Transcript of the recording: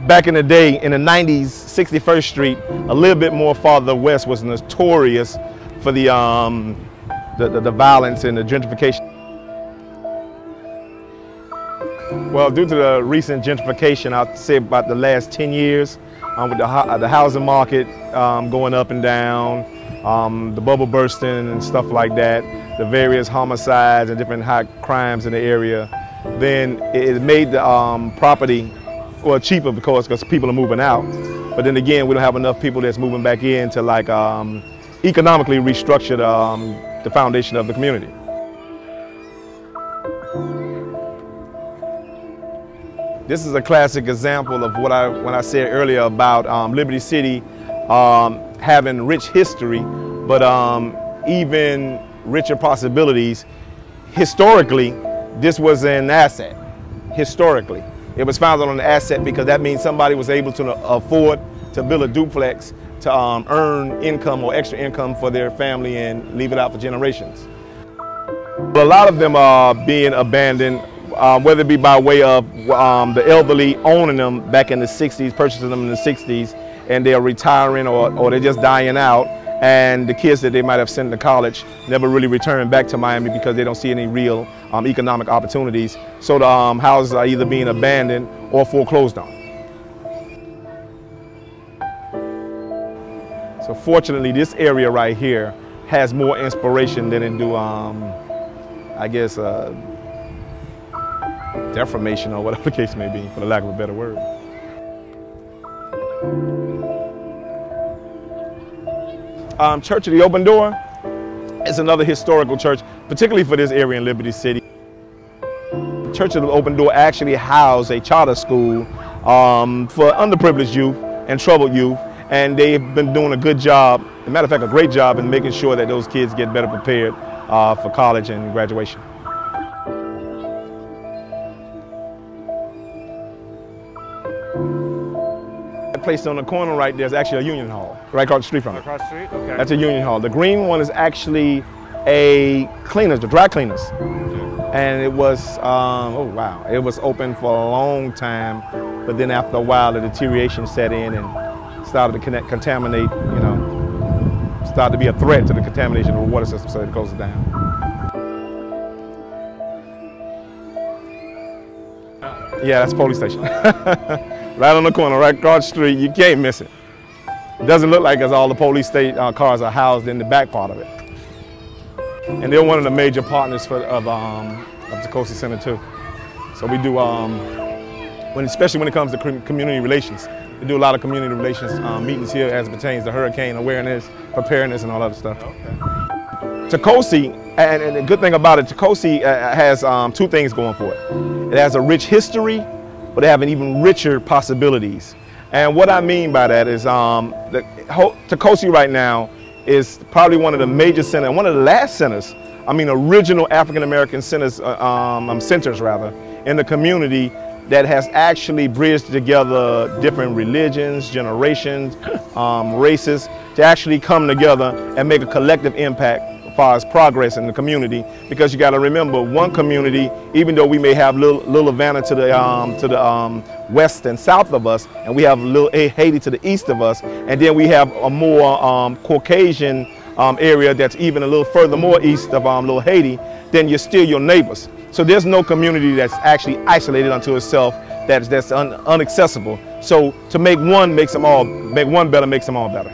Back in the day, in the 90s, 61st Street, a little bit more farther west, was notorious for the violence and the gentrification. Well, due to the recent gentrification, I'd say about the last 10 years, with the housing market going up and down, the bubble bursting and stuff like that, the various homicides and different high crimes in the area, then it made the property cheaper, of course, because people are moving out. But then again, we don't have enough people that's moving back in to like economically restructure the foundation of the community. This is a classic example of what when I said earlier about Liberty City having rich history, but even richer possibilities. Historically, this was an asset. Historically, it was founded on an asset because that means somebody was able to afford to build a duplex to earn income or extra income for their family and leave it out for generations. But a lot of them are being abandoned, whether it be by way of the elderly owning them back in the 60s, purchasing them in the 60s, and they're retiring or they're just dying out, and the kids that they might have sent to college never really return back to Miami because they don't see any real economic opportunities. So the houses are either being abandoned or foreclosed on. So fortunately, this area right here has more inspiration than it do, I guess, deformation or whatever the case may be, for the lack of a better word. Church of the Open Door is another historical church, particularly for this area in Liberty City. Church of the Open Door actually housed a charter school for underprivileged youth and troubled youth, and they've been doing a good job, as a matter of fact, a great job in making sure that those kids get better prepared for college and graduation. Placed on the corner right there is actually a union hall, right across the street from it. Across the street? Okay. That's a union hall. The green one is actually a cleaners, the dry cleaners. And it was, oh wow, it was open for a long time, but then after a while the deterioration set in and started to contaminate, you know, started to be a threat to the contamination of the water system, so it closed it down. Yeah, that's the police station. Right on the corner, right across the street, you can't miss it. It doesn't look like all the police cars are housed in the back part of it. And they're one of the major partners of Tacosi Center too. So we do, especially when it comes to community relations, we do a lot of community relations meetings here as it pertains to hurricane awareness, preparedness, and all that stuff. Okay. Tacosi, and the good thing about it, Tacosi has two things going for it. It has a rich history, but they have an even richer possibilities. And what I mean by that is Tacosi right now is probably one of the major centers, one of the last centers, original African-American centers, centers rather, in the community that has actually bridged together different religions, generations, races, to actually come together and make a collective impact as far as progress in the community. Because you got to remember, one community, even though we may have little Havana to the west and south of us, and we have little Haiti to the east of us, and then we have a more Caucasian area that's even a little further more east of little Haiti, then you're still your neighbors. So there's no community that's actually isolated unto itself that's unaccessible. So to make one better makes them all better.